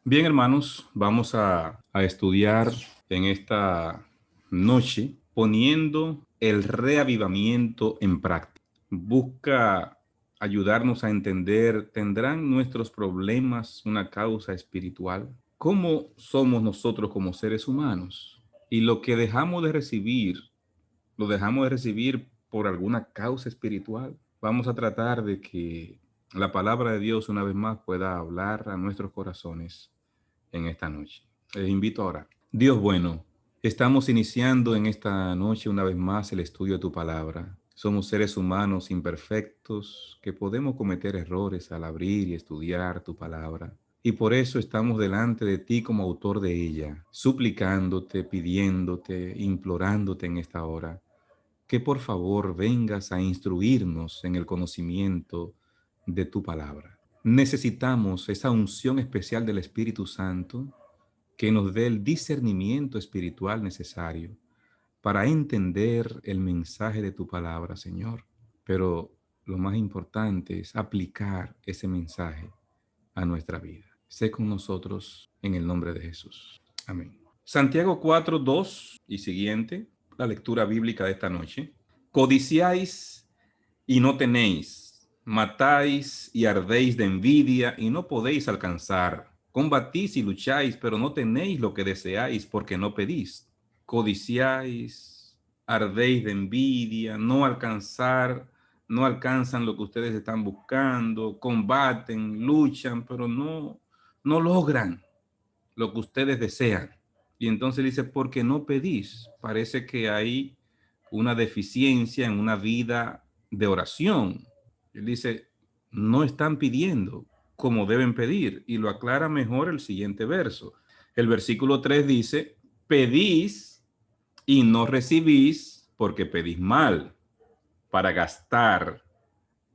Bien, hermanos, vamos a estudiar en esta noche poniendo el reavivamiento en práctica. Busca ayudarnos a entender, ¿tendrán nuestros problemas una causa espiritual? ¿Cómo somos nosotros como seres humanos? Y lo que dejamos de recibir, ¿lo dejamos de recibir por alguna causa espiritual? Vamos a tratar de que la palabra de Dios una vez más pueda hablar a nuestros corazones en esta noche. Les invito a orar. Dios bueno, estamos iniciando en esta noche una vez más el estudio de tu palabra. Somos seres humanos imperfectos que podemos cometer errores al abrir y estudiar tu palabra. Y por eso estamos delante de ti como autor de ella, suplicándote, pidiéndote, implorándote en esta hora, que por favor vengas a instruirnos en el conocimiento de tu palabra. Necesitamos esa unción especial del Espíritu Santo que nos dé el discernimiento espiritual necesario para entender el mensaje de tu palabra, Señor. Pero lo más importante es aplicar ese mensaje a nuestra vida. Sé con nosotros en el nombre de Jesús. Amén. Santiago 4, 2 y siguiente, la lectura bíblica de esta noche. Codiciáis y no tenéis, matáis y ardéis de envidia y no podéis alcanzar. Combatís y lucháis, pero no tenéis lo que deseáis porque no pedís. Codiciáis, ardéis de envidia, no alcanzan lo que ustedes están buscando, combaten, luchan, pero no logran lo que ustedes desean. Y entonces dice, porque no pedís. Parece que hay una deficiencia en una vida de oración. Él dice, no están pidiendo como deben pedir. Y lo aclara mejor el siguiente verso. El versículo 3 dice, pedís y no recibís porque pedís mal para gastar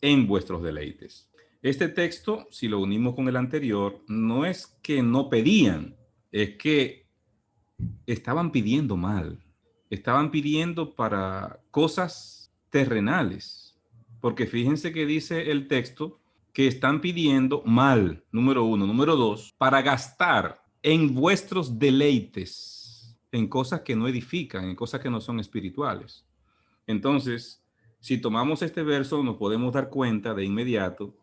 en vuestros deleites. Este texto, si lo unimos con el anterior, no es que no pedían, es que estaban pidiendo mal, estaban pidiendo para cosas terrenales, porque fíjense que dice el texto que están pidiendo mal, número uno, número dos, para gastar en vuestros deleites, en cosas que no edifican, en cosas que no son espirituales. Entonces, si tomamos este verso, nos podemos dar cuenta de inmediato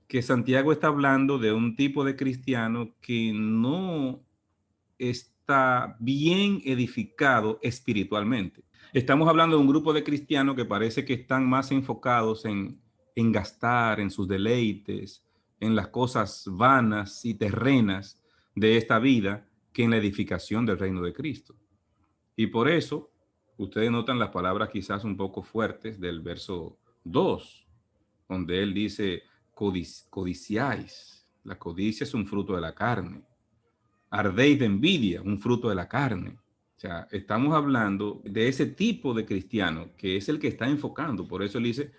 que Santiago está hablando de un tipo de cristiano que no está bien edificado espiritualmente. Estamos hablando de un grupo de cristianos que parece que están más enfocados en gastar, en sus deleites, en las cosas vanas y terrenas de esta vida, que en la edificación del reino de Cristo. Y por eso, ustedes notan las palabras quizás un poco fuertes del verso 2, donde él dice, codiciáis. La codicia es un fruto de la carne. Ardéis de envidia, un fruto de la carne. O sea, estamos hablando de ese tipo de cristiano que es el que está enfocando. Por eso él dice,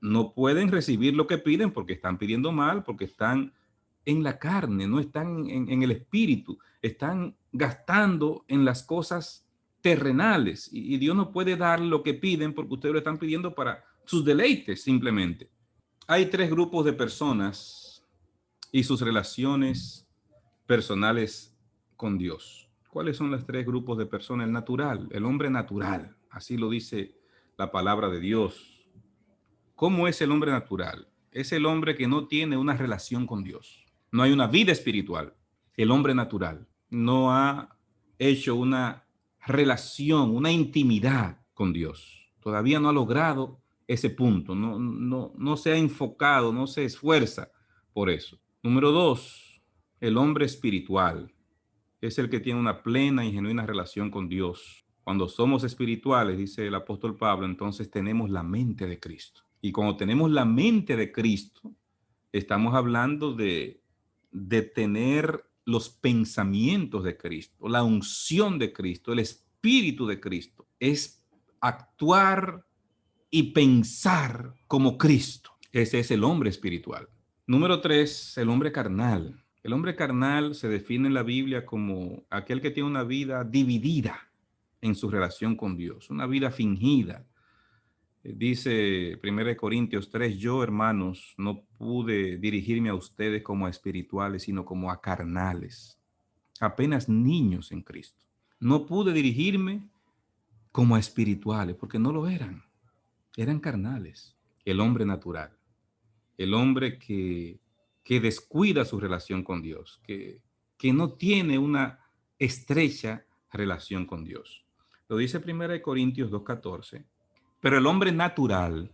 no pueden recibir lo que piden porque están pidiendo mal, porque están en la carne, no están en el espíritu, están gastando en las cosas terrenales y Dios no puede dar lo que piden porque ustedes lo están pidiendo para sus deleites simplemente. Hay tres grupos de personas y sus relaciones personales con Dios. ¿Cuáles son los tres grupos de personas? El natural, el hombre natural, así lo dice la palabra de Dios. ¿Cómo es el hombre natural? Es el hombre que no tiene una relación con Dios. No hay una vida espiritual. El hombre natural no ha hecho una relación, una intimidad con Dios. Todavía no ha logrado ese punto. No se ha enfocado, no se esfuerza por eso. Número dos, el hombre espiritual es el que tiene una plena y genuina relación con Dios. Cuando somos espirituales, dice el apóstol Pablo, entonces tenemos la mente de Cristo. Y cuando tenemos la mente de Cristo, estamos hablando de tener los pensamientos de Cristo, la unción de Cristo, el espíritu de Cristo. Es actuar y pensar como Cristo. Ese es el hombre espiritual. Número tres, el hombre carnal. El hombre carnal se define en la Biblia como aquel que tiene una vida dividida en su relación con Dios, una vida fingida, Dice 1 Corintios 3, yo, hermanos, no pude dirigirme a ustedes como a espirituales, sino como a carnales, apenas niños en Cristo. No pude dirigirme como a espirituales, porque no lo eran, eran carnales. El hombre natural, el hombre que descuida su relación con Dios, que no tiene una estrecha relación con Dios. Lo dice 1 Corintios 2:14. Pero el hombre natural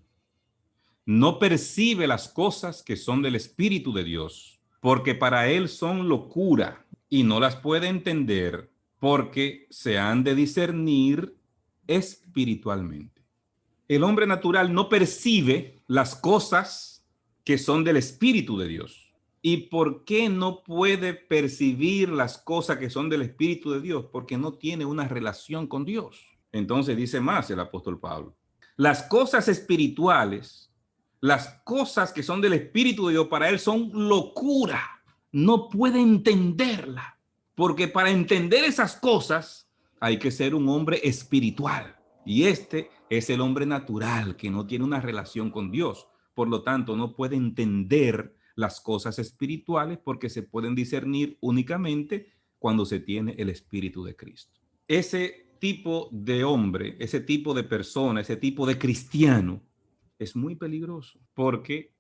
no percibe las cosas que son del Espíritu de Dios, porque para él son locura y no las puede entender porque se han de discernir espiritualmente. El hombre natural no percibe las cosas que son del Espíritu de Dios. ¿Y por qué no puede percibir las cosas que son del Espíritu de Dios? Porque no tiene una relación con Dios. Entonces dice más el apóstol Pablo. Las cosas espirituales, las cosas que son del Espíritu de Dios, para él son locura. No puede entenderla. Porque para entender esas cosas hay que ser un hombre espiritual. Y este es el hombre natural que no tiene una relación con Dios. Por lo tanto, no puede entender las cosas espirituales porque se pueden discernir únicamente cuando se tiene el Espíritu de Cristo. Ese tipo de hombre, ese tipo de persona, ese tipo de cristiano es muy peligroso porque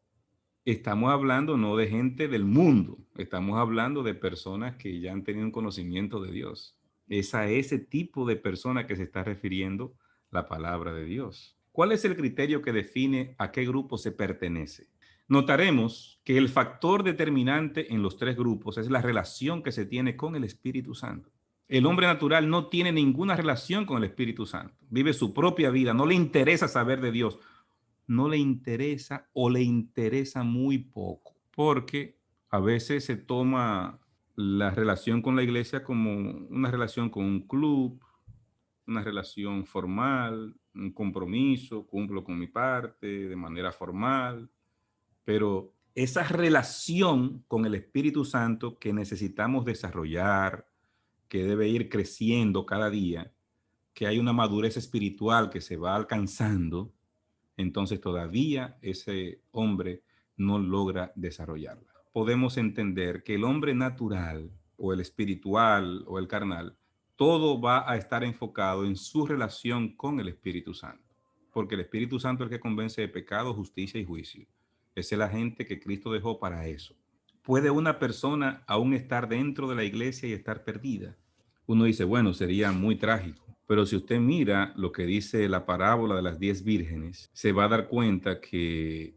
estamos hablando no de gente del mundo, estamos hablando de personas que ya han tenido un conocimiento de Dios. Es a ese tipo de persona que se está refiriendo la palabra de Dios. ¿Cuál es el criterio que define a qué grupo se pertenece? Notaremos que el factor determinante en los tres grupos es la relación que se tiene con el Espíritu Santo. El hombre natural no tiene ninguna relación con el Espíritu Santo. Vive su propia vida, no le interesa saber de Dios. No le interesa o le interesa muy poco, porque a veces se toma la relación con la iglesia como una relación con un club, una relación formal, un compromiso, cumplo con mi parte de manera formal, pero esa relación con el Espíritu Santo que necesitamos desarrollar, que debe ir creciendo cada día, que hay una madurez espiritual que se va alcanzando, entonces todavía ese hombre no logra desarrollarla. Podemos entender que el hombre natural o el espiritual o el carnal, todo va a estar enfocado en su relación con el Espíritu Santo, porque el Espíritu Santo es el que convence de pecado, justicia y juicio. Es el agente que Cristo dejó para eso. ¿Puede una persona aún estar dentro de la iglesia y estar perdida? Uno dice, bueno, sería muy trágico. Pero si usted mira lo que dice la parábola de las 10 vírgenes, se va a dar cuenta que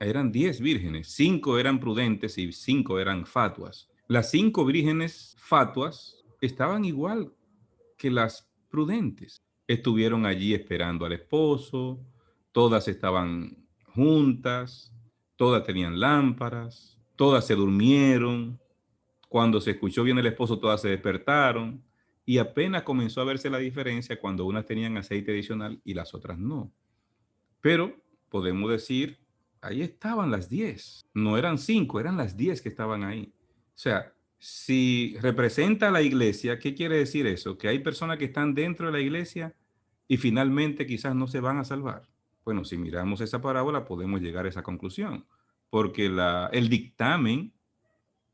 eran 10 vírgenes. 5 eran prudentes y 5 eran fatuas. Las 5 vírgenes fatuas estaban igual que las prudentes. Estuvieron allí esperando al esposo, todas estaban juntas, todas tenían lámparas, todas se durmieron. Cuando se escuchó bien el esposo, todas se despertaron y apenas comenzó a verse la diferencia cuando unas tenían aceite adicional y las otras no. Pero podemos decir, ahí estaban las 10. No eran 5, eran las 10 que estaban ahí. O sea, si representa a la iglesia, ¿qué quiere decir eso? Que hay personas que están dentro de la iglesia y finalmente quizás no se van a salvar. Bueno, si miramos esa parábola podemos llegar a esa conclusión, porque el dictamen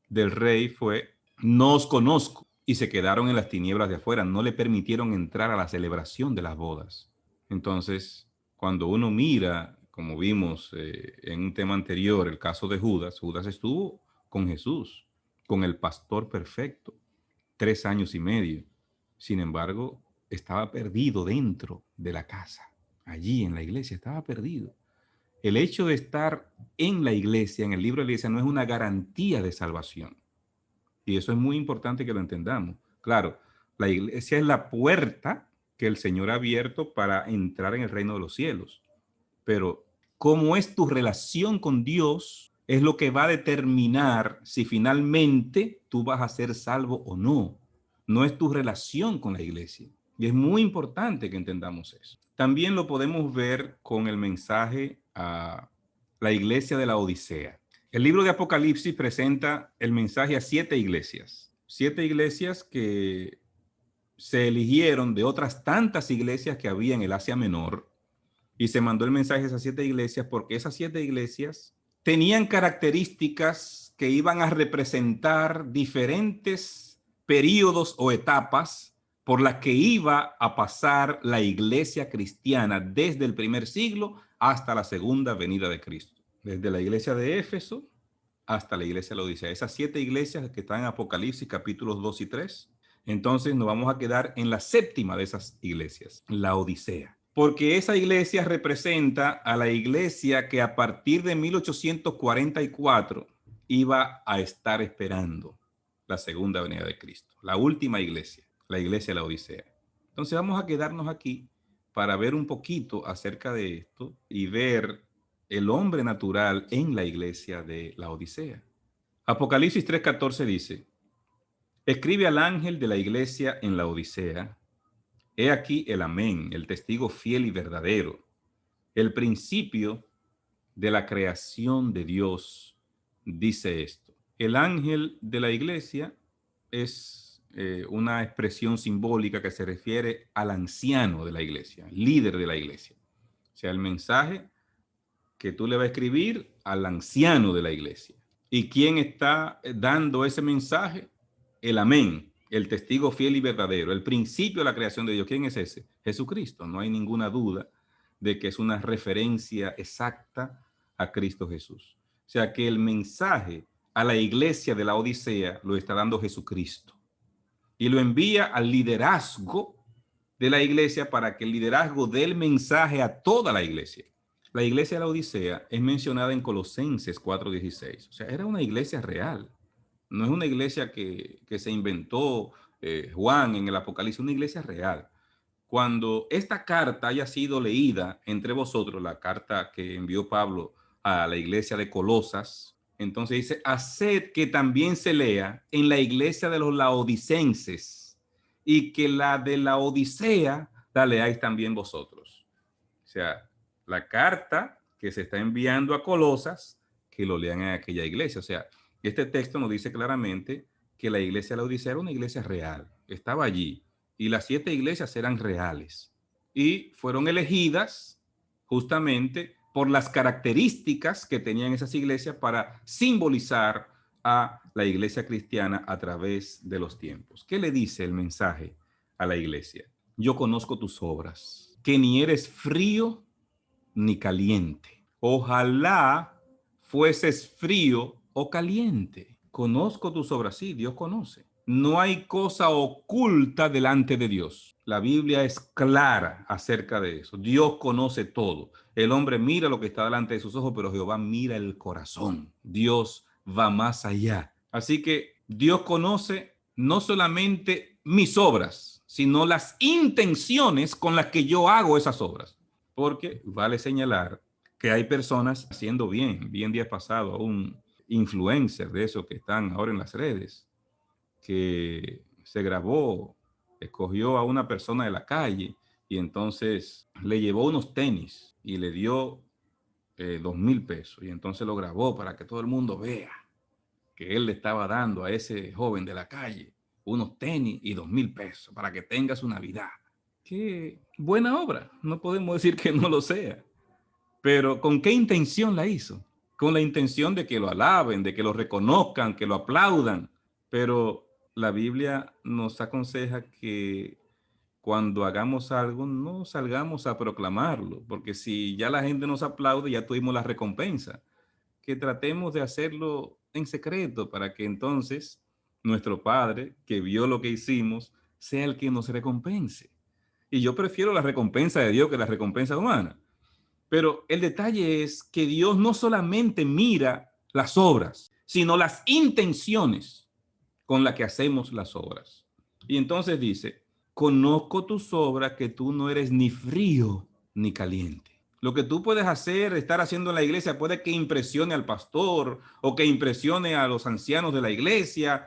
del rey fue, no os conozco, y se quedaron en las tinieblas de afuera, no le permitieron entrar a la celebración de las bodas. Entonces, cuando uno mira, como vimos en un tema anterior, el caso de Judas, Judas estuvo con Jesús, con el pastor perfecto, 3 años y medio. Sin embargo, estaba perdido dentro de la casa, allí en la iglesia, estaba perdido. El hecho de estar en la iglesia, en el libro de la iglesia, no es una garantía de salvación. Y eso es muy importante que lo entendamos. Claro, la iglesia es la puerta que el Señor ha abierto para entrar en el reino de los cielos. Pero cómo es tu relación con Dios es lo que va a determinar si finalmente tú vas a ser salvo o no. No es tu relación con la iglesia. Y es muy importante que entendamos eso. También lo podemos ver con el mensaje a la iglesia de la Odisea. El libro de Apocalipsis presenta el mensaje a 7 iglesias. 7 iglesias que se eligieron de otras tantas iglesias que había en el Asia Menor y se mandó el mensaje a esas 7 iglesias porque esas 7 iglesias tenían características que iban a representar diferentes períodos o etapas por las que iba a pasar la iglesia cristiana desde el primer siglo hasta la segunda venida de Cristo. Desde la iglesia de Éfeso hasta la iglesia de la Odisea. Esas 7 iglesias que están en Apocalipsis capítulos 2 y 3. Entonces nos vamos a quedar en la séptima de esas iglesias, la Odisea. Porque esa iglesia representa a la iglesia que a partir de 1844 iba a estar esperando la segunda venida de Cristo. La última iglesia, la iglesia de la Odisea. Entonces vamos a quedarnos aquí para ver un poquito acerca de esto y ver el hombre natural en la iglesia de la Odisea. Apocalipsis 3:14 dice: escribe al ángel de la iglesia en la Odisea, he aquí el amén, el testigo fiel y verdadero, el principio de la creación de Dios, dice esto. El ángel de la iglesia es una expresión simbólica que se refiere al anciano de la iglesia, líder de la iglesia. O sea, el mensaje que tú le vas a escribir al anciano de la iglesia. ¿Y quién está dando ese mensaje? El amén, el testigo fiel y verdadero, el principio de la creación de Dios. ¿Quién es ese? Jesucristo. No hay ninguna duda de que es una referencia exacta a Cristo Jesús. O sea que el mensaje a la iglesia de la Odisea lo está dando Jesucristo y lo envía al liderazgo de la iglesia para que el liderazgo dé el mensaje a toda la iglesia. La iglesia de la Odisea es mencionada en Colosenses 4:16. O sea, era una iglesia real. No es una iglesia que se inventó Juan en el Apocalipsis, una iglesia real. Cuando esta carta haya sido leída entre vosotros, la carta que envió Pablo a la iglesia de Colosas, entonces dice, haced que también se lea en la iglesia de los laodicenses y que la de la Odisea la leáis también vosotros. O sea, la carta que se está enviando a Colosas, que lo lean en aquella iglesia. O sea, este texto nos dice claramente que la iglesia de la Odisea era una iglesia real, estaba allí, y las 7 iglesias eran reales y fueron elegidas justamente por las características que tenían esas iglesias para simbolizar a la iglesia cristiana a través de los tiempos. ¿Qué le dice el mensaje a la iglesia? Yo conozco tus obras, que ni eres frío ni caliente. Ojalá fueses frío o caliente. Conozco tus obras. Sí, Dios conoce. No hay cosa oculta delante de Dios. La Biblia es clara acerca de eso. Dios conoce todo. El hombre mira lo que está delante de sus ojos, pero Jehová mira el corazón. Dios va más allá. Así que Dios conoce no solamente mis obras, sino las intenciones con las que yo hago esas obras. Porque vale señalar que hay personas haciendo bien. Vi en días pasados a un influencer de esos que están ahora en las redes, que se grabó, escogió a una persona de la calle y entonces le llevó unos tenis y le dio 2,000 pesos. Y entonces lo grabó para que todo el mundo vea que él le estaba dando a ese joven de la calle unos tenis y 2,000 pesos para que tenga su Navidad. Qué buena obra, no podemos decir que no lo sea, pero ¿con qué intención la hizo? Con la intención de que lo alaben, de que lo reconozcan, que lo aplaudan, pero la Biblia nos aconseja que cuando hagamos algo no salgamos a proclamarlo, porque si ya la gente nos aplaude, ya tuvimos la recompensa. Que tratemos de hacerlo en secreto para que entonces nuestro Padre, que vio lo que hicimos, sea el que nos recompense. Y yo prefiero la recompensa de Dios que la recompensa humana. Pero el detalle es que Dios no solamente mira las obras, sino las intenciones con las que hacemos las obras. Y entonces dice, conozco tus obras, que tú no eres ni frío ni caliente. Lo que tú puedes hacer, estar haciendo en la iglesia, puede que impresione al pastor o que impresione a los ancianos de la iglesia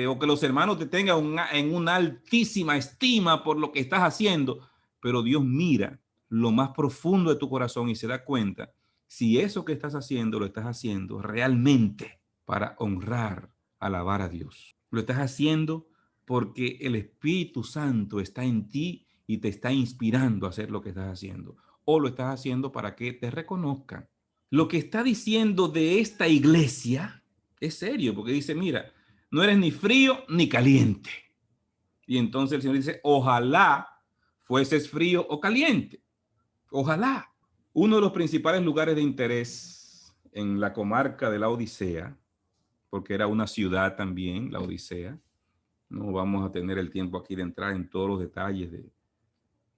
o que los hermanos te tengan en una altísima estima por lo que estás haciendo. Pero Dios mira lo más profundo de tu corazón y se da cuenta si eso que estás haciendo lo estás haciendo realmente para honrar, alabar a Dios. Lo estás haciendo porque el Espíritu Santo está en ti y te está inspirando a hacer lo que estás haciendo. o lo estás haciendo para que te reconozcan. Lo que está diciendo de esta iglesia es serio, porque dice, mira, no eres ni frío ni caliente. Y entonces el Señor dice, ojalá fueses frío o caliente. Ojalá. Uno de los principales lugares de interés en la comarca de la Odisea, porque era una ciudad también, la Odisea. No vamos a tener el tiempo aquí de entrar en todos los detalles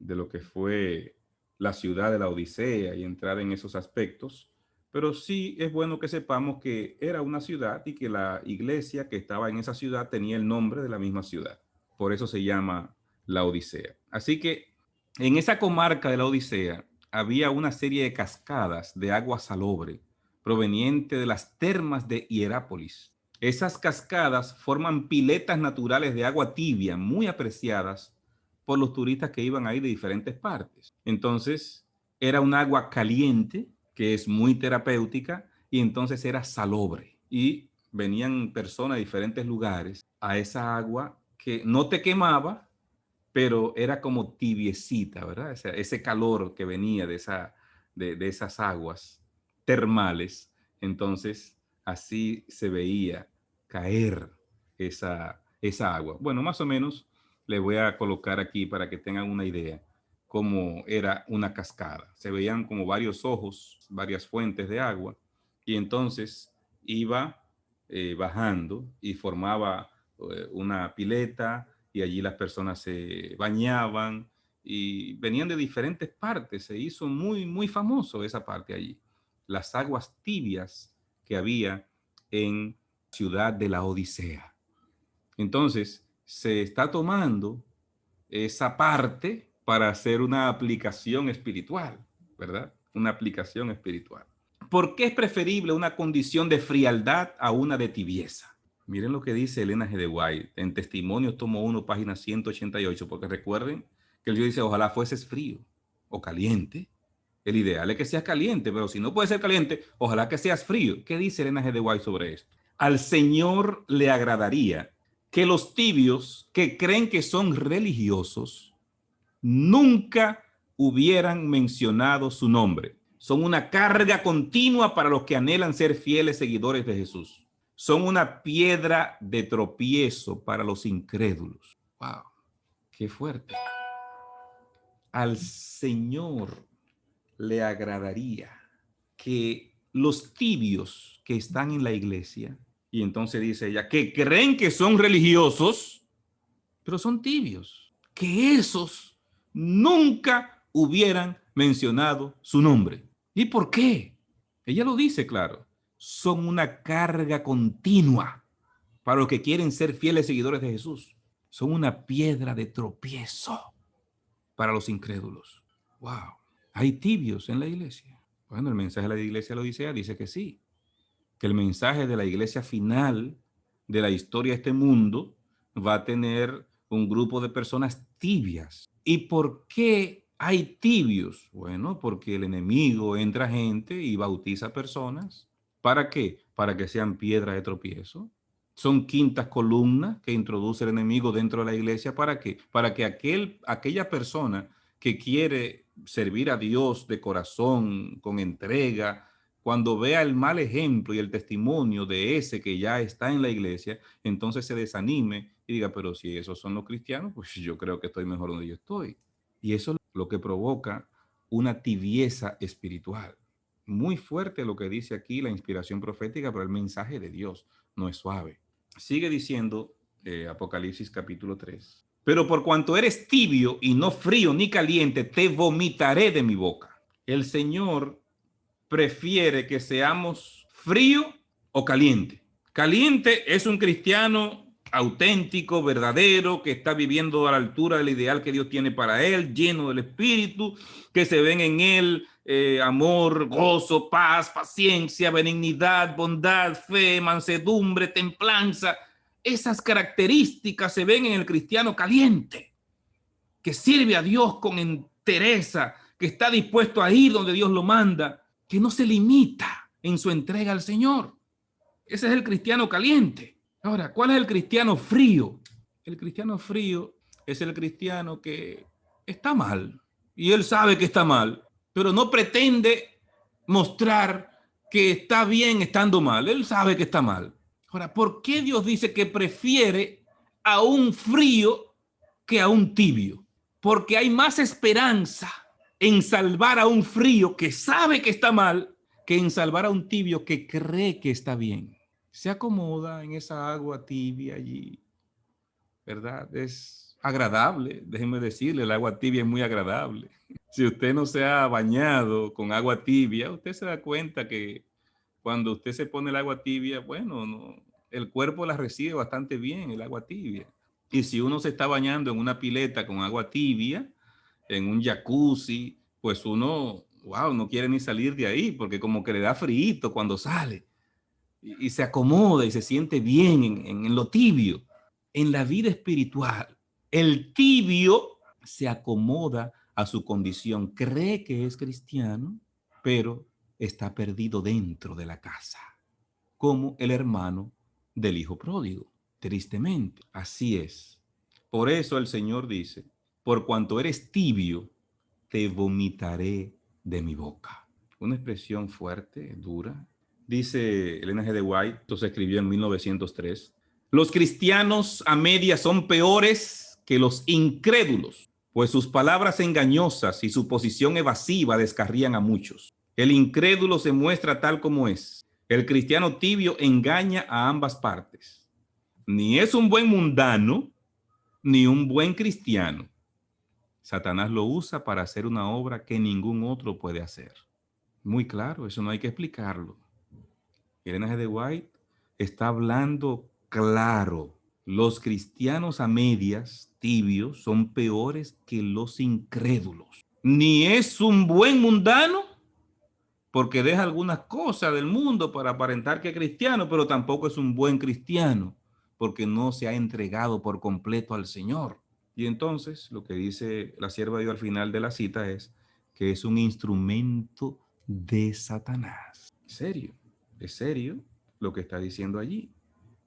de lo que fue la ciudad de la Odisea y entrar en esos aspectos, pero sí es bueno que sepamos que era una ciudad y que la iglesia que estaba en esa ciudad tenía el nombre de la misma ciudad. Por eso se llama la Odisea. Así que en esa comarca de la Odisea había una serie de cascadas de agua salobre proveniente de las termas de Hierápolis. Esas cascadas forman piletas naturales de agua tibia muy apreciadas por los turistas que iban ahí de diferentes partes. Entonces, era un agua caliente que es muy terapéutica y entonces era salobre. Y venían personas de diferentes lugares a esa agua que no te quemaba, pero era como tibiecita, ¿verdad? Ese calor que venía de esas aguas termales. Entonces, así se veía caer esa agua. Bueno, más o menos le voy a colocar aquí para que tengan una idea cómo era una cascada. Se veían como varios ojos, varias fuentes de agua, y entonces iba bajando y formaba una pileta, y allí las personas se bañaban y venían de diferentes partes. Se hizo muy, muy famoso esa parte allí. Las aguas tibias que había en la ciudad de la Odisea. Entonces, se está tomando esa parte para hacer una aplicación espiritual, ¿verdad? Una aplicación espiritual. ¿Por qué es preferible una condición de frialdad a una de tibieza? Miren lo que dice Elena G. de White en Testimonios, tomo 1, página 188, porque recuerden que Dios dice, ojalá fueses frío o caliente. El ideal es que seas caliente, pero si no puedes ser caliente, ojalá que seas frío. ¿Qué dice Elena G. de White sobre esto? Al Señor le agradaría que los tibios que creen que son religiosos nunca hubieran mencionado su nombre. Son una carga continua para los que anhelan ser fieles seguidores de Jesús. Son una piedra de tropiezo para los incrédulos. ¡Wow! ¡Qué fuerte! Al Señor le agradaría que los tibios que están en la iglesia, y entonces dice ella, que creen que son religiosos, pero son tibios, que esos nunca hubieran mencionado su nombre. ¿Y por qué? Ella lo dice claro, son una carga continua para los que quieren ser fieles seguidores de Jesús. Son una piedra de tropiezo para los incrédulos. Wow. ¿Hay tibios en la iglesia? Bueno, el mensaje de la iglesia de la Odisea dice que sí, que el mensaje de la iglesia final de la historia de este mundo va a tener un grupo de personas tibias. ¿Y por qué hay tibios? Bueno, porque el enemigo entra gente y bautiza personas. ¿Para qué? Para que sean piedra de tropiezo. Son quintas columnas que introduce el enemigo dentro de la iglesia. ¿Para qué? Para que aquella persona que quiere servir a Dios de corazón, con entrega, cuando vea el mal ejemplo y el testimonio de ese que ya está en la iglesia, entonces se desanime y diga, pero si esos son los cristianos, pues yo creo que estoy mejor donde yo estoy. Y eso es lo que provoca una tibieza espiritual. Muy fuerte lo que dice aquí la inspiración profética, pero el mensaje de Dios no es suave. Sigue diciendo Apocalipsis capítulo 3. Pero por cuanto eres tibio y no frío ni caliente, te vomitaré de mi boca. El Señor prefiere que seamos frío o caliente. Caliente es un cristiano auténtico, verdadero, que está viviendo a la altura del ideal que Dios tiene para él, lleno del Espíritu, que se ven en él amor, gozo, paz, paciencia, benignidad, bondad, fe, mansedumbre, templanza. Esas características se ven en el cristiano caliente, que sirve a Dios con entereza, que está dispuesto a ir donde Dios lo manda, que no se limita en su entrega al Señor. Ese es el cristiano caliente. Ahora, ¿cuál es el cristiano frío? El cristiano frío es el cristiano que está mal y él sabe que está mal, pero no pretende mostrar que está bien estando mal. Él sabe que está mal. Ahora, ¿por qué Dios dice que prefiere a un frío que a un tibio? Porque hay más esperanza en salvar a un frío que sabe que está mal que en salvar a un tibio que cree que está bien. Se acomoda en esa agua tibia allí, ¿verdad? Es agradable, déjenme decirle, el agua tibia es muy agradable. Si usted no se ha bañado con agua tibia, usted se da cuenta que cuando usted se pone el agua tibia, bueno, no, el cuerpo la recibe bastante bien, el agua tibia. Y si uno se está bañando en una pileta con agua tibia, en un jacuzzi, pues uno, wow, no quiere ni salir de ahí, porque como que le da frío cuando sale. Y se acomoda y se siente bien en lo tibio. En la vida espiritual, el tibio se acomoda a su condición, cree que es cristiano, pero está perdido dentro de la casa, como el hermano del hijo pródigo, tristemente. Así es. Por eso el Señor dice, por cuanto eres tibio, te vomitaré de mi boca. Una expresión fuerte, dura. Dice Elena G. de White, esto se escribió en 1903, los cristianos a medias son peores que los incrédulos, pues sus palabras engañosas y su posición evasiva descarrían a muchos. El incrédulo se muestra tal como es. El cristiano tibio engaña a ambas partes. Ni es un buen mundano, ni un buen cristiano. Satanás lo usa para hacer una obra que ningún otro puede hacer. Muy claro, eso no hay que explicarlo. Elena G. de White está hablando claro. Los cristianos a medias, tibios, son peores que los incrédulos. Ni es un buen mundano, porque deja algunas cosas del mundo para aparentar que es cristiano, pero tampoco es un buen cristiano, porque no se ha entregado por completo al Señor. Y entonces lo que dice la sierva de Dios al final de la cita es que es un instrumento de Satanás. Es serio lo que está diciendo allí,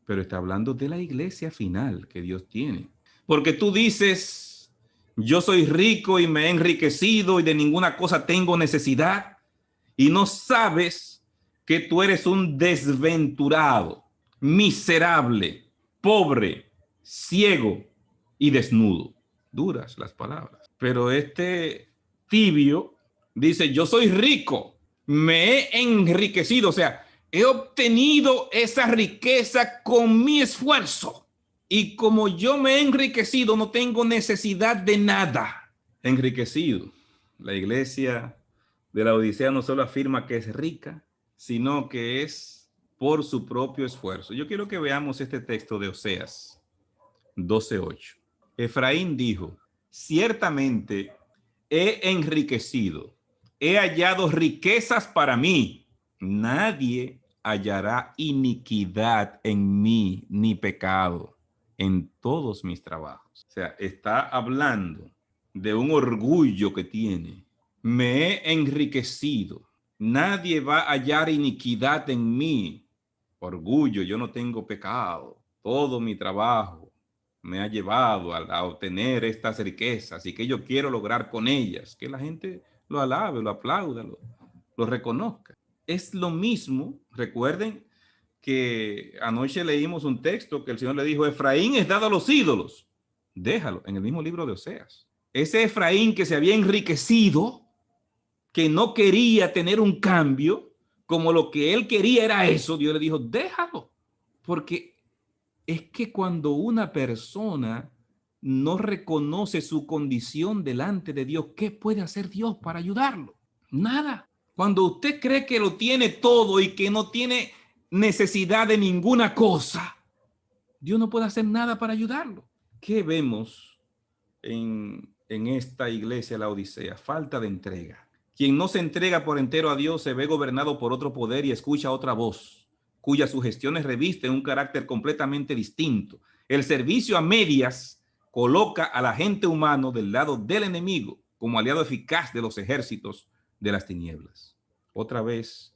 pero está hablando de la iglesia final que Dios tiene. Porque tú dices, yo soy rico y me he enriquecido y de ninguna cosa tengo necesidad, y no sabes que tú eres un desventurado, miserable, pobre, ciego y desnudo. Duras las palabras. Pero este tibio dice, yo soy rico, me he enriquecido, o sea, he obtenido esa riqueza con mi esfuerzo. Y como yo me he enriquecido, no tengo necesidad de nada. Enriquecido. La iglesia de la Odisea no solo afirma que es rica, sino que es por su propio esfuerzo. Yo quiero que veamos este texto de Oseas 12:8. Efraín dijo, ciertamente he enriquecido, he hallado riquezas para mí. Nadie hallará iniquidad en mí, ni pecado en todos mis trabajos. O sea, está hablando de un orgullo que tiene. Me he enriquecido. Nadie va a hallar iniquidad en mí. Orgullo, yo no tengo pecado. Todo mi trabajo me ha llevado a obtener estas riquezas y que yo quiero lograr con ellas. Que la gente lo alabe, lo aplauda, lo reconozca. Es lo mismo, recuerden que anoche leímos un texto que el Señor le dijo, Efraín es dado a los ídolos. Déjalo, en el mismo libro de Oseas. Ese Efraín que se había enriquecido, que no quería tener un cambio, como lo que él quería era eso, Dios le dijo, déjalo. Porque es que cuando una persona no reconoce su condición delante de Dios, ¿qué puede hacer Dios para ayudarlo? Nada. Cuando usted cree que lo tiene todo y que no tiene necesidad de ninguna cosa, Dios no puede hacer nada para ayudarlo. ¿Qué vemos en esta iglesia, la Odisea? Falta de entrega. Quien no se entrega por entero a Dios se ve gobernado por otro poder y escucha otra voz, cuyas sugestiones revisten un carácter completamente distinto. El servicio a medias coloca al agente humano del lado del enemigo como aliado eficaz de los ejércitos de las tinieblas. Otra vez,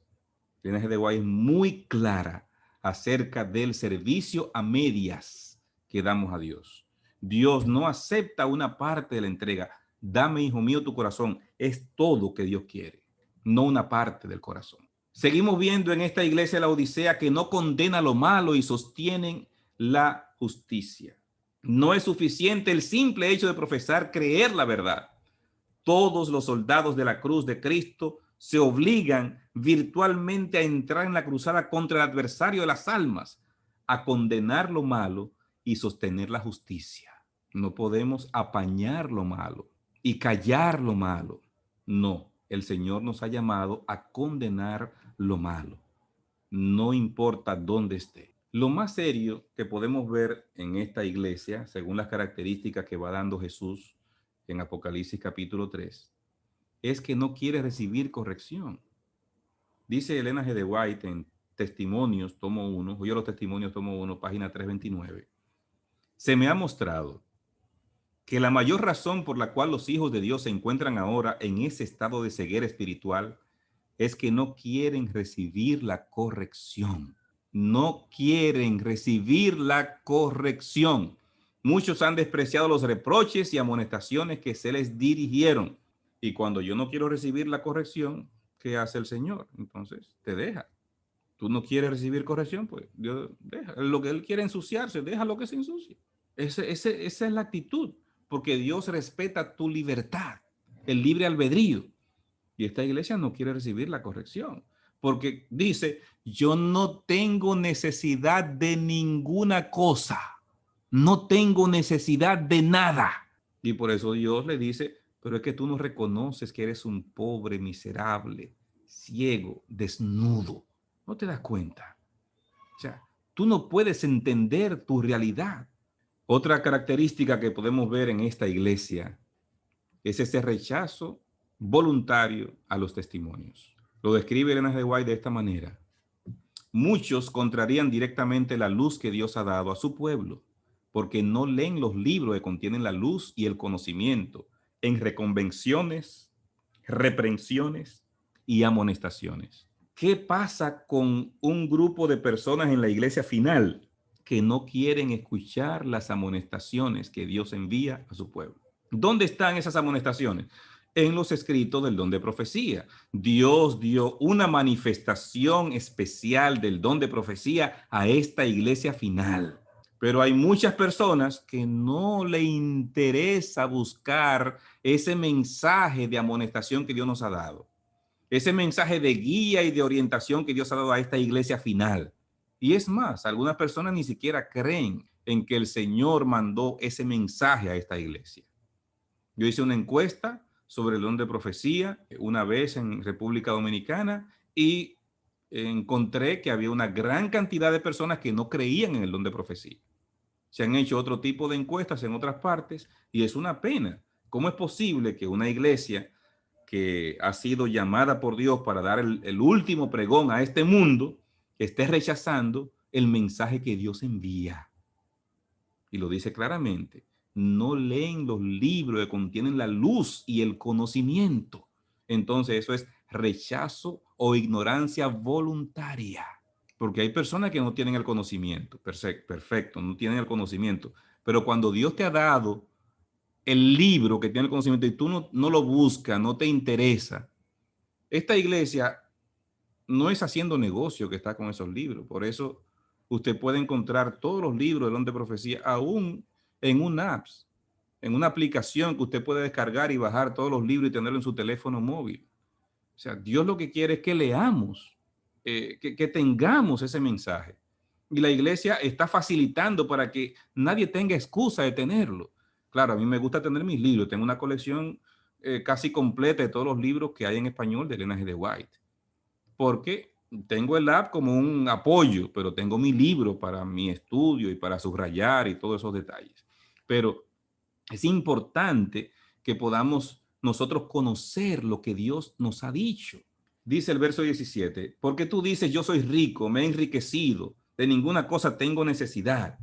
Elena G. de White es muy clara acerca del servicio a medias que damos a Dios. Dios no acepta una parte de la entrega. Dame, hijo mío, tu corazón. Es todo que Dios quiere, no una parte del corazón. Seguimos viendo en esta iglesia de la Odisea que no condena lo malo y sostienen la justicia. No es suficiente el simple hecho de profesar creer la verdad. Todos los soldados de la cruz de Cristo se obligan virtualmente a entrar en la cruzada contra el adversario de las almas, a condenar lo malo y sostener la justicia. No podemos apañar lo malo y callar lo malo. No, el Señor nos ha llamado a condenar lo malo, no importa dónde esté. Lo más serio que podemos ver en esta iglesia, según las características que va dando Jesús en Apocalipsis capítulo 3, es que no quiere recibir corrección. Dice Elena G. de White en Testimonios, tomo 1, yo los Testimonios, tomo 1, página 329. Se me ha mostrado que la mayor razón por la cual los hijos de Dios se encuentran ahora en ese estado de ceguera espiritual es que no quieren recibir la corrección. No quieren recibir la corrección. Muchos han despreciado los reproches y amonestaciones que se les dirigieron. Y cuando yo no quiero recibir la corrección, ¿qué hace el Señor? Entonces te deja. Tú no quieres recibir corrección, pues Dios deja. Lo que Él quiere ensuciarse, deja lo que se ensucie. Esa es la actitud, porque Dios respeta tu libertad, el libre albedrío. Y esta iglesia no quiere recibir la corrección, porque dice, yo no tengo necesidad de ninguna cosa, no tengo necesidad de nada. Y por eso Dios le dice, pero es que tú no reconoces que eres un pobre, miserable, ciego, desnudo. ¿No te das cuenta? O sea, tú no puedes entender tu realidad. Otra característica que podemos ver en esta iglesia es ese rechazo voluntario a los testimonios. Lo describe Elena G. White de esta manera. Muchos contrarían directamente la luz que Dios ha dado a su pueblo, porque no leen los libros que contienen la luz y el conocimiento en reconvenciones, reprensiones y amonestaciones. ¿Qué pasa con un grupo de personas en la iglesia final que no quieren escuchar las amonestaciones que Dios envía a su pueblo? ¿Dónde están esas amonestaciones? En los escritos del don de profecía. Dios dio una manifestación especial del don de profecía a esta iglesia final. Pero hay muchas personas que no le interesa buscar ese mensaje de amonestación que Dios nos ha dado. Ese mensaje de guía y de orientación que Dios ha dado a esta iglesia final. Y es más, algunas personas ni siquiera creen en que el Señor mandó ese mensaje a esta iglesia. Yo hice una encuesta sobre el don de profecía una vez en República Dominicana y encontré que había una gran cantidad de personas que no creían en el don de profecía. Se han hecho otro tipo de encuestas en otras partes y es una pena. ¿Cómo es posible que una iglesia que ha sido llamada por Dios para dar el último pregón a este mundo esté rechazando el mensaje que Dios envía? Y lo dice claramente. No leen los libros que contienen la luz y el conocimiento. Entonces eso es rechazo o ignorancia voluntaria. Porque hay personas que no tienen el conocimiento. Perfecto, no tienen el conocimiento. Pero cuando Dios te ha dado el libro que tiene el conocimiento y tú no lo buscas, no te interesa, esta iglesia no es haciendo negocio que está con esos libros. Por eso usted puede encontrar todos los libros de don de profecía aún en una app, en una aplicación que usted puede descargar y bajar todos los libros y tenerlo en su teléfono móvil. O sea, Dios lo que quiere es que leamos, que tengamos ese mensaje. Y la iglesia está facilitando para que nadie tenga excusa de tenerlo. Claro, a mí me gusta tener mis libros. Tengo una colección casi completa de todos los libros que hay en español de Elena G. de White. Porque tengo el app como un apoyo, pero tengo mi libro para mi estudio y para subrayar y todos esos detalles. Pero es importante que podamos nosotros conocer lo que Dios nos ha dicho. Dice el verso 17, porque tú dices, yo soy rico, me he enriquecido, de ninguna cosa tengo necesidad,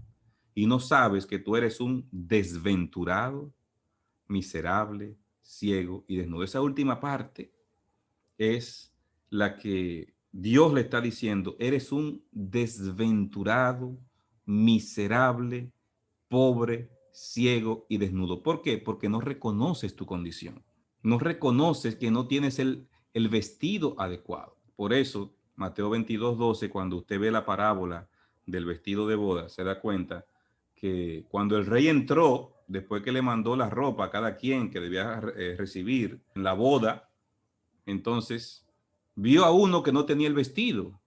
y no sabes que tú eres un desventurado, miserable, ciego y desnudo. Esa última parte es la que Dios le está diciendo, eres un desventurado, miserable, pobre, ciego y desnudo. ¿Por qué? Porque no reconoces tu condición. No reconoces que no tienes el vestido adecuado. Por eso, Mateo 22:12, cuando usted ve la parábola del vestido de boda, se da cuenta que cuando el rey entró, después que le mandó la ropa a cada quien que debía recibir en la boda, entonces vio a uno que no tenía el vestido,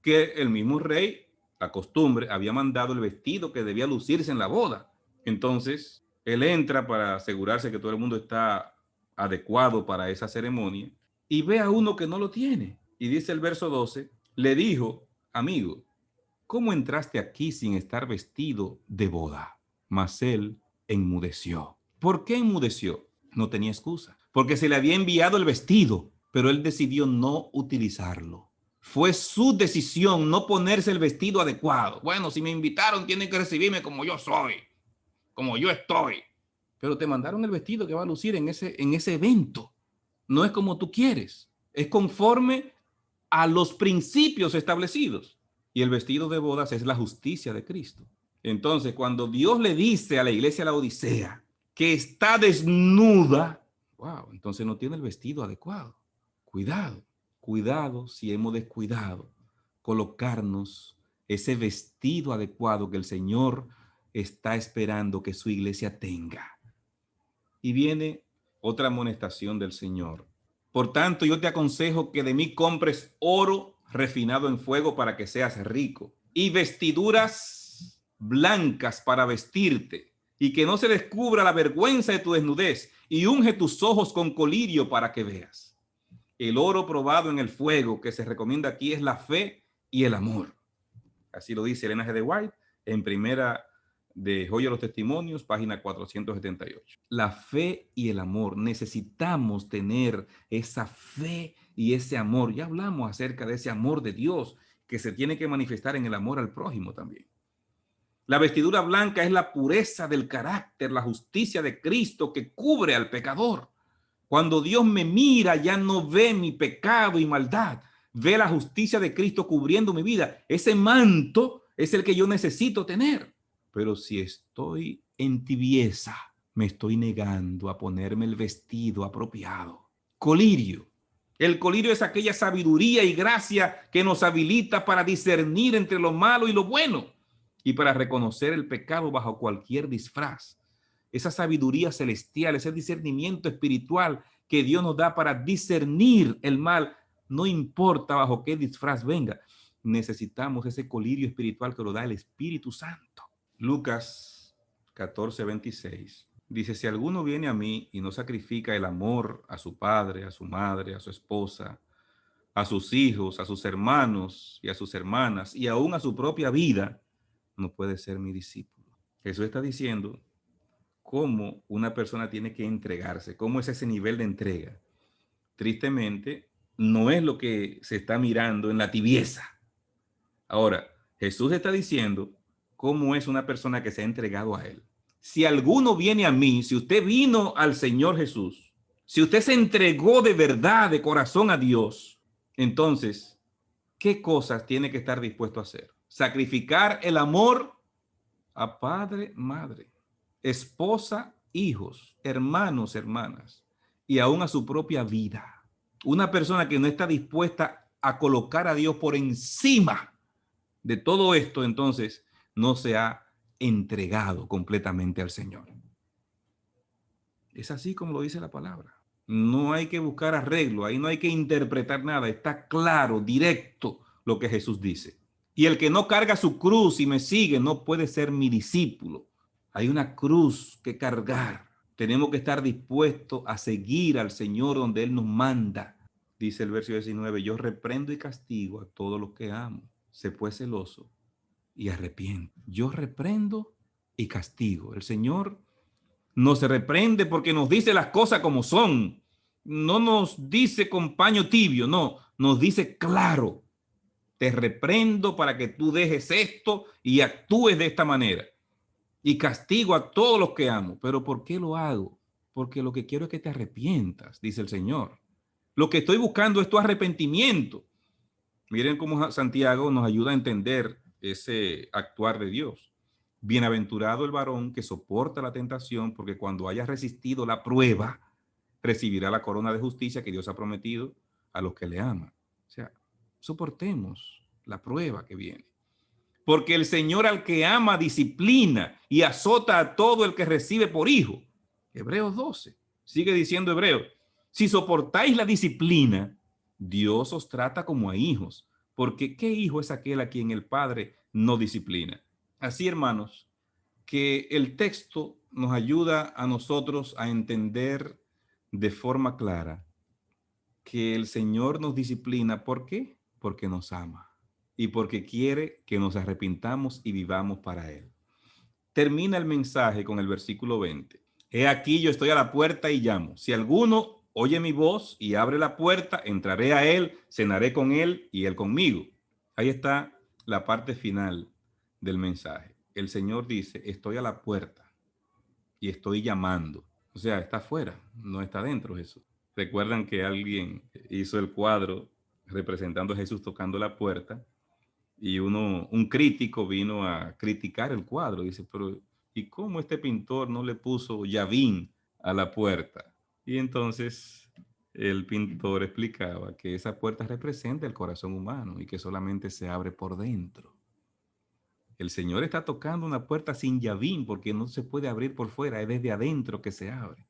que el mismo rey, la costumbre, había mandado el vestido que debía lucirse en la boda. Entonces, él entra para asegurarse que todo el mundo está adecuado para esa ceremonia y ve a uno que no lo tiene. Y dice el verso 12, le dijo, amigo, ¿cómo entraste aquí sin estar vestido de boda? Mas él enmudeció. ¿Por qué enmudeció? No tenía excusa. Porque se le había enviado el vestido, pero él decidió no utilizarlo. Fue su decisión no ponerse el vestido adecuado. Bueno, si me invitaron, tienen que recibirme como yo soy, como yo estoy. Pero te mandaron el vestido que va a lucir en ese evento. No es como tú quieres. Es conforme a los principios establecidos. Y el vestido de bodas es la justicia de Cristo. Entonces, cuando Dios le dice a la iglesia de la Odisea que está desnuda, wow, entonces no tiene el vestido adecuado. Cuidado, cuidado si hemos descuidado colocarnos ese vestido adecuado que el Señor está esperando que su iglesia tenga. Y viene otra amonestación del Señor. Por tanto, yo te aconsejo que de mí compres oro refinado en fuego para que seas rico, y vestiduras blancas para vestirte, y que no se descubra la vergüenza de tu desnudez, y unge tus ojos con colirio para que veas. El oro probado en el fuego que se recomienda aquí es la fe y el amor. Así lo dice Elena G. de White en primera de Joya de los Testimonios, página 478. La fe y el amor. Necesitamos tener esa fe y ese amor. Ya hablamos acerca de ese amor de Dios que se tiene que manifestar en el amor al prójimo también. La vestidura blanca es la pureza del carácter, la justicia de Cristo que cubre al pecador. Cuando Dios me mira, ya no ve mi pecado y maldad. Ve la justicia de Cristo cubriendo mi vida. Ese manto es el que yo necesito tener. Pero si estoy en tibieza, me estoy negando a ponerme el vestido apropiado. Colirio. El colirio es aquella sabiduría y gracia que nos habilita para discernir entre lo malo y lo bueno y para reconocer el pecado bajo cualquier disfraz. Esa sabiduría celestial, ese discernimiento espiritual que Dios nos da para discernir el mal, no importa bajo qué disfraz venga. Necesitamos ese colirio espiritual que lo da el Espíritu Santo. Lucas 14:26 dice, si alguno viene a mí y no sacrifica el amor a su padre, a su madre, a su esposa, a sus hijos, a sus hermanos y a sus hermanas, y aún a su propia vida, no puede ser mi discípulo. Jesús está diciendo cómo una persona tiene que entregarse, cómo es ese nivel de entrega. Tristemente, no es lo que se está mirando en la tibieza. Ahora, Jesús está diciendo cómo es una persona que se ha entregado a Él. Si alguno viene a mí, si usted vino al Señor Jesús, si usted se entregó de verdad, de corazón a Dios, entonces, ¿qué cosas tiene que estar dispuesto a hacer? Sacrificar el amor a padre, madre, esposa, hijos, hermanos, hermanas, y aún a su propia vida. Una persona que no está dispuesta a colocar a Dios por encima de todo esto, entonces no se ha entregado completamente al Señor. Es así como lo dice la palabra. No hay que buscar arreglo, ahí no hay que interpretar nada, está claro, directo lo que Jesús dice. Y el que no carga su cruz y me sigue no puede ser mi discípulo. Hay una cruz que cargar. Tenemos que estar dispuestos a seguir al Señor donde Él nos manda. Dice el verso 19, yo reprendo y castigo a todos los que amo. Sé pues celoso y arrepiento. Yo reprendo y castigo. El Señor nos reprende porque nos dice las cosas como son. No nos dice con paño tibio, no. Nos dice claro. Te reprendo para que tú dejes esto y actúes de esta manera. Y castigo a todos los que amo. ¿Pero por qué lo hago? Porque lo que quiero es que te arrepientas, dice el Señor. Lo que estoy buscando es tu arrepentimiento. Miren cómo Santiago nos ayuda a entender ese actuar de Dios. Bienaventurado el varón que soporta la tentación, porque cuando haya resistido la prueba, recibirá la corona de justicia que Dios ha prometido a los que le aman. O sea, soportemos la prueba que viene. Porque el Señor al que ama disciplina y azota a todo el que recibe por hijo. Hebreos 12. Sigue diciendo Hebreos. Si soportáis la disciplina, Dios os trata como a hijos. Porque ¿qué hijo es aquel a quien el Padre no disciplina? Así, hermanos, que el texto nos ayuda a nosotros a entender de forma clara que el Señor nos disciplina. ¿Por qué? Porque nos ama y porque quiere que nos arrepintamos y vivamos para Él. Termina el mensaje con el versículo 20. He aquí, yo estoy a la puerta y llamo. Si alguno oye mi voz y abre la puerta, entraré a él, cenaré con él y él conmigo. Ahí está la parte final del mensaje. El Señor dice, estoy a la puerta y estoy llamando. O sea, está afuera, no está dentro Jesús. Recuerdan que alguien hizo el cuadro representando a Jesús tocando la puerta y un crítico vino a criticar el cuadro. Dice, pero ¿y cómo este pintor no le puso llavín a la puerta? Y entonces el pintor explicaba que esa puerta representa el corazón humano y que solamente se abre por dentro. El Señor está tocando una puerta sin llavín porque no se puede abrir por fuera, es desde adentro que se abre,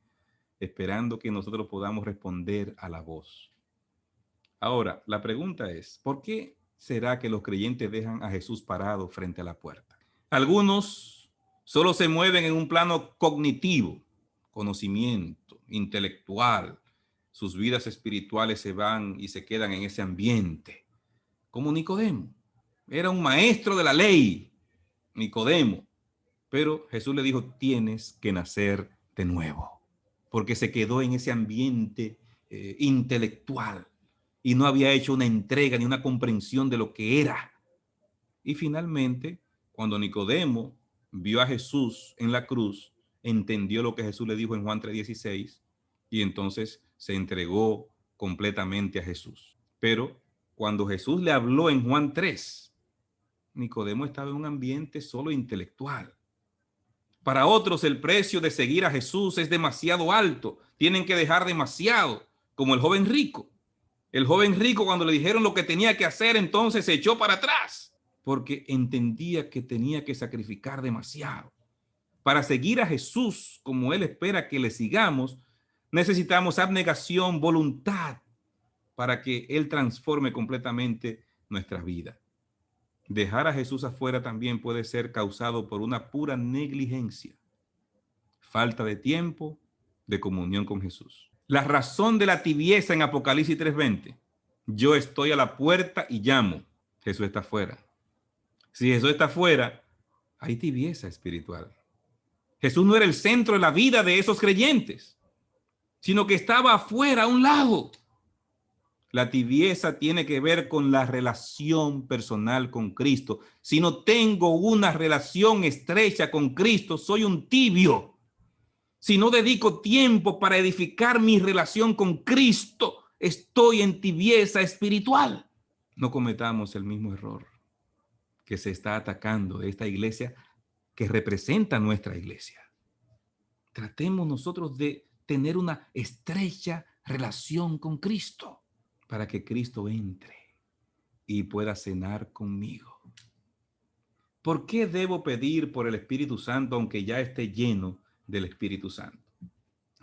esperando que nosotros podamos responder a la voz. Ahora, la pregunta es, ¿por qué será que los creyentes dejan a Jesús parado frente a la puerta? Algunos solo se mueven en un plano cognitivo, conocimiento, intelectual. Sus vidas espirituales se van y se quedan en ese ambiente. Como Nicodemo. Era un maestro de la ley, Nicodemo. Pero Jesús le dijo, tienes que nacer de nuevo. Porque se quedó en ese ambiente intelectual y no había hecho una entrega ni una comprensión de lo que era. Y finalmente, cuando Nicodemo vio a Jesús en la cruz, entendió lo que Jesús le dijo en Juan 3:16 y entonces se entregó completamente a Jesús. Pero cuando Jesús le habló en Juan 3, Nicodemo estaba en un ambiente solo intelectual. Para otros el precio de seguir a Jesús es demasiado alto. Tienen que dejar demasiado, como el joven rico. El joven rico, cuando le dijeron lo que tenía que hacer, entonces se echó para atrás, porque entendía que tenía que sacrificar demasiado. Para seguir a Jesús como Él espera que le sigamos, necesitamos abnegación, voluntad, para que Él transforme completamente nuestra vida. Dejar a Jesús afuera también puede ser causado por una pura negligencia, falta de tiempo, de comunión con Jesús. La razón de la tibieza en Apocalipsis 3:20. Yo estoy a la puerta y llamo. Jesús está afuera. Si Jesús está afuera, hay tibieza espiritual. Jesús no era el centro de la vida de esos creyentes, sino que estaba afuera, a un lado. La tibieza tiene que ver con la relación personal con Cristo. Si no tengo una relación estrecha con Cristo, soy un tibio. Si no dedico tiempo para edificar mi relación con Cristo, estoy en tibieza espiritual. No cometamos el mismo error que se está atacando de esta iglesia que representa nuestra iglesia. Tratemos nosotros de tener una estrecha relación con Cristo para que Cristo entre y pueda cenar conmigo. ¿Por qué debo pedir por el Espíritu Santo aunque ya esté lleno del Espíritu Santo?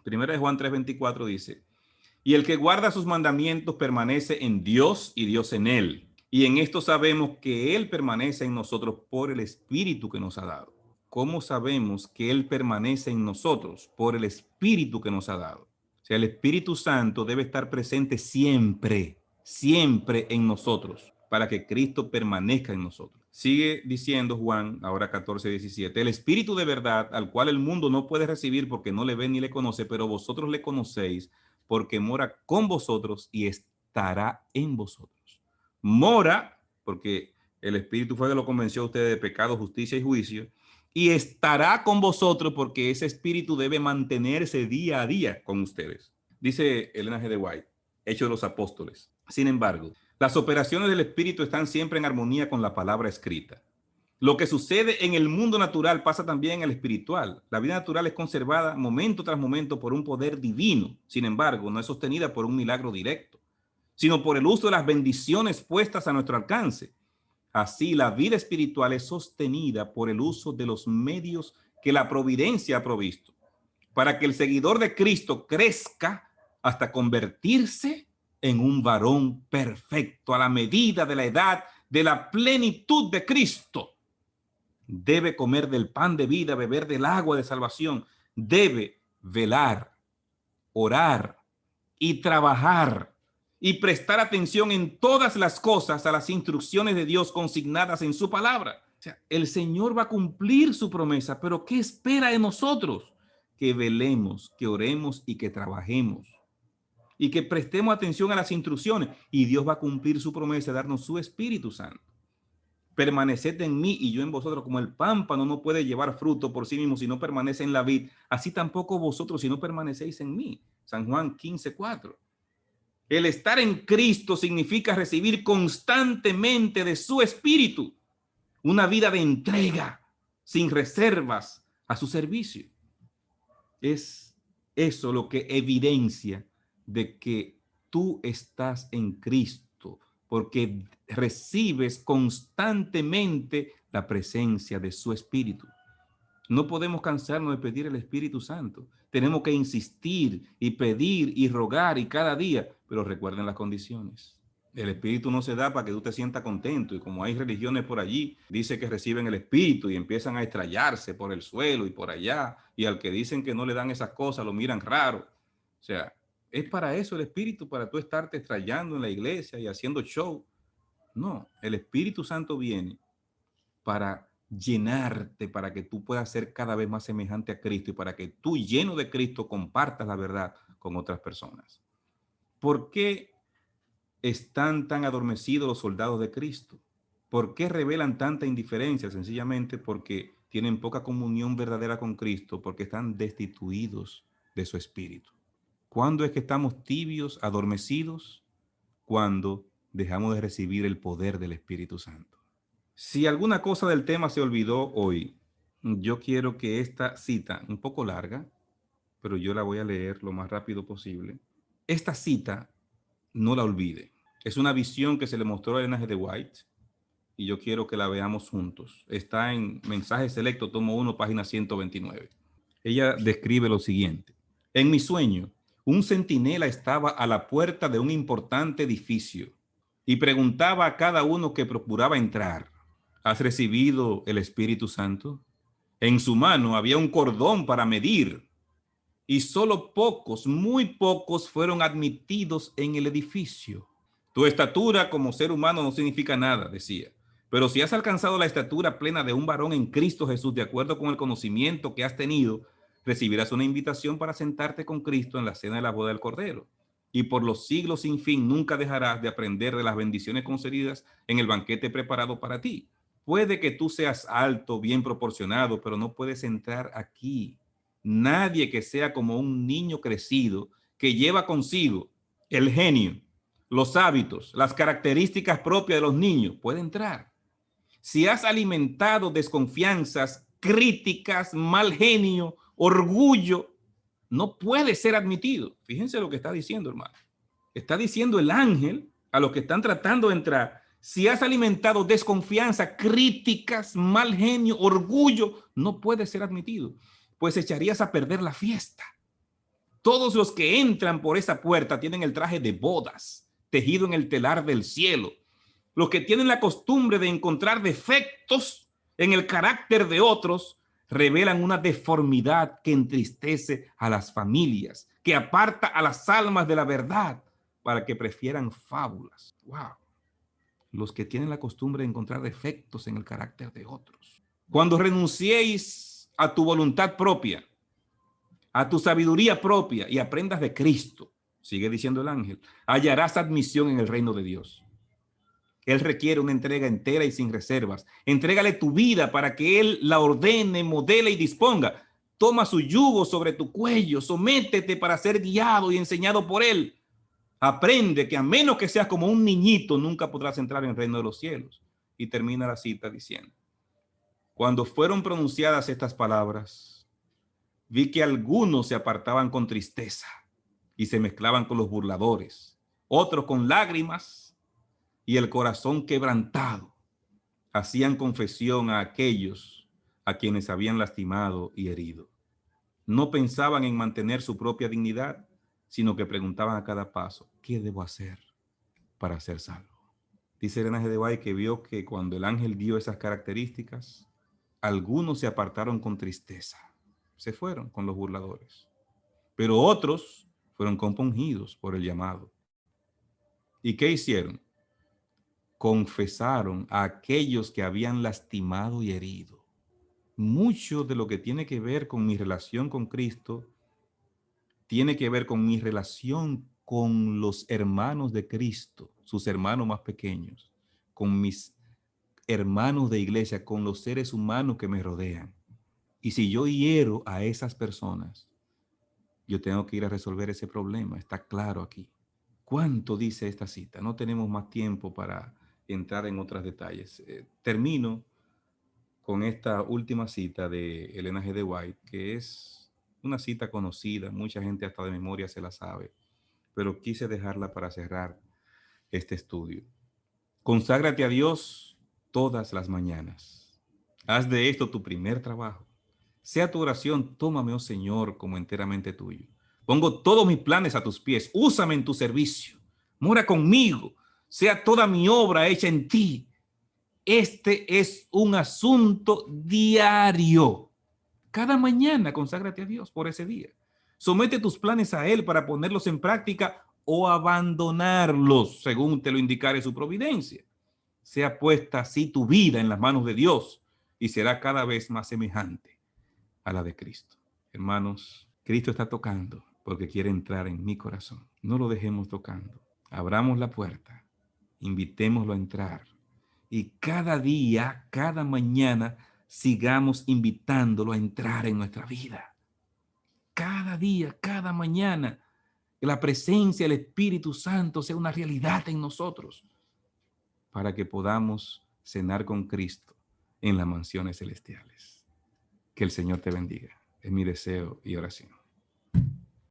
Primera de Juan 3:24 dice, y el que guarda sus mandamientos permanece en Dios y Dios en él. Y en esto sabemos que Él permanece en nosotros por el Espíritu que nos ha dado. ¿Cómo sabemos que Él permanece en nosotros? Por el Espíritu que nos ha dado. O sea, el Espíritu Santo debe estar presente siempre, siempre en nosotros, para que Cristo permanezca en nosotros. Sigue diciendo Juan, ahora 14:17, el Espíritu de verdad, al cual el mundo no puede recibir porque no le ve ni le conoce, pero vosotros le conocéis porque mora con vosotros y estará en vosotros. Mora, porque el Espíritu fue que lo convenció a ustedes de pecado, justicia y juicio, y estará con vosotros porque ese Espíritu debe mantenerse día a día con ustedes. Dice Elena G. de White, Hechos de los Apóstoles. Sin embargo, las operaciones del Espíritu están siempre en armonía con la palabra escrita. Lo que sucede en el mundo natural pasa también en el espiritual. La vida natural es conservada momento tras momento por un poder divino. Sin embargo, no es sostenida por un milagro directo, sino por el uso de las bendiciones puestas a nuestro alcance. Así, la vida espiritual es sostenida por el uso de los medios que la providencia ha provisto, para que el seguidor de Cristo crezca hasta convertirse en un varón perfecto a la medida de la edad de la plenitud de Cristo. Debe comer del pan de vida, beber del agua de salvación. Debe velar, orar y trabajar y prestar atención en todas las cosas a las instrucciones de Dios consignadas en su palabra. O sea, el Señor va a cumplir su promesa, pero ¿qué espera de nosotros? Que velemos, que oremos y que trabajemos y que prestemos atención a las instrucciones, y Dios va a cumplir su promesa de darnos su Espíritu Santo. Permaneced en mí y yo en vosotros, como el pámpano no puede llevar fruto por sí mismo si no permanece en la vid, así tampoco vosotros si no permanecéis en mí. San Juan 15:4. El estar en Cristo significa recibir constantemente de su Espíritu una vida de entrega, sin reservas, a su servicio. Es eso lo que evidencia de que tú estás en Cristo, porque recibes constantemente la presencia de su Espíritu. No podemos cansarnos de pedir el Espíritu Santo. Tenemos que insistir y pedir y rogar y cada día, pero recuerden las condiciones. El Espíritu no se da para que tú te sientas contento, y como hay religiones por allí, dice que reciben el Espíritu y empiezan a estrellarse por el suelo y por allá, y al que dicen que no le dan esas cosas lo miran raro. O sea, es para eso el Espíritu, para tú estarte estrellando en la iglesia y haciendo show. No, el Espíritu Santo viene para llenarte, para que tú puedas ser cada vez más semejante a Cristo y para que tú, lleno de Cristo, compartas la verdad con otras personas. ¿Por qué están tan adormecidos los soldados de Cristo? ¿Por qué revelan tanta indiferencia? Sencillamente porque tienen poca comunión verdadera con Cristo, porque están destituidos de su Espíritu. ¿Cuándo es que estamos tibios, adormecidos? Cuando dejamos de recibir el poder del Espíritu Santo. Si alguna cosa del tema se olvidó hoy, yo quiero que esta cita, un poco larga, pero yo la voy a leer lo más rápido posible. Esta cita no la olvide. Es una visión que se le mostró a Ellen G. White y yo quiero que la veamos juntos. Está en Mensaje Selecto, tomo 1, página 129. Ella describe lo siguiente. En mi sueño, un centinela estaba a la puerta de un importante edificio y preguntaba a cada uno que procuraba entrar: ¿has recibido el Espíritu Santo? En su mano había un cordón para medir y solo pocos, muy pocos fueron admitidos en el edificio. Tu estatura como ser humano no significa nada, decía, pero si has alcanzado la estatura plena de un varón en Cristo Jesús, de acuerdo con el conocimiento que has tenido, recibirás una invitación para sentarte con Cristo en la cena de la boda del Cordero. Y por los siglos sin fin nunca dejarás de aprender de las bendiciones concedidas en el banquete preparado para ti. Puede que tú seas alto, bien proporcionado, pero no puedes entrar aquí. Nadie que sea como un niño crecido, que lleva consigo el genio, los hábitos, las características propias de los niños, puede entrar. Si has alimentado desconfianzas, críticas, mal genio, orgullo, no puede ser admitido. Fíjense lo que está diciendo, hermano. Está diciendo el ángel a los que están tratando de entrar: si has alimentado desconfianza, críticas, mal genio, orgullo, no puede ser admitido, pues echarías a perder la fiesta. Todos los que entran por esa puerta tienen el traje de bodas, tejido en el telar del cielo. Los que tienen la costumbre de encontrar defectos en el carácter de otros revelan una deformidad que entristece a las familias, que aparta a las almas de la verdad para que prefieran fábulas. ¡Wow! Los que tienen la costumbre de encontrar defectos en el carácter de otros. Cuando renunciéis a tu voluntad propia, a tu sabiduría propia y aprendas de Cristo, sigue diciendo el ángel, hallarás admisión en el reino de Dios. Él requiere una entrega entera y sin reservas. Entrégale tu vida para que Él la ordene, modele y disponga. Toma su yugo sobre tu cuello, sométete para ser guiado y enseñado por Él. Aprende que a menos que seas como un niñito, nunca podrás entrar en el reino de los cielos. Y termina la cita diciendo: Cuando fueron pronunciadas estas palabras, vi que algunos se apartaban con tristeza y se mezclaban con los burladores, otros con lágrimas y el corazón quebrantado. Hacían confesión a aquellos a quienes habían lastimado y herido. No pensaban en mantener su propia dignidad, sino que preguntaban a cada paso, ¿qué debo hacer para ser salvo? Dice Elena G. de White que vio que cuando el ángel dio esas características, algunos se apartaron con tristeza, se fueron con los burladores, pero otros fueron compungidos por el llamado. ¿Y qué hicieron? Confesaron a aquellos que habían lastimado y herido. Mucho de lo que tiene que ver con mi relación con Cristo tiene que ver con mi relación con los hermanos de Cristo, sus hermanos más pequeños, con mis hermanos de iglesia, con los seres humanos que me rodean. Y si yo hiero a esas personas, yo tengo que ir a resolver ese problema. Está claro aquí. ¿Cuánto dice esta cita? No tenemos más tiempo para entrar en otros detalles. Termino con esta última cita de Elena G. de White, que es una cita conocida, mucha gente hasta de memoria se la sabe, pero quise dejarla para cerrar este estudio. Conságrate a Dios todas las mañanas. Haz de esto tu primer trabajo. Sea tu oración, tómame, oh Señor, como enteramente tuyo. Pongo todos mis planes a tus pies. Úsame en tu servicio. Mora conmigo. Sea toda mi obra hecha en ti. Este es un asunto diario. Cada mañana conságrate a Dios por ese día. Somete tus planes a Él para ponerlos en práctica o abandonarlos según te lo indicare su providencia. Sea puesta así tu vida en las manos de Dios y será cada vez más semejante a la de Cristo. Hermanos, Cristo está tocando porque quiere entrar en mi corazón. No lo dejemos tocando. Abramos la puerta, invitémoslo a entrar y cada día, cada mañana, sigamos invitándolo a entrar en nuestra vida. Cada día, cada mañana, que la presencia del Espíritu Santo sea una realidad en nosotros para que podamos cenar con Cristo en las mansiones celestiales. Que el Señor te bendiga. Es mi deseo y oración.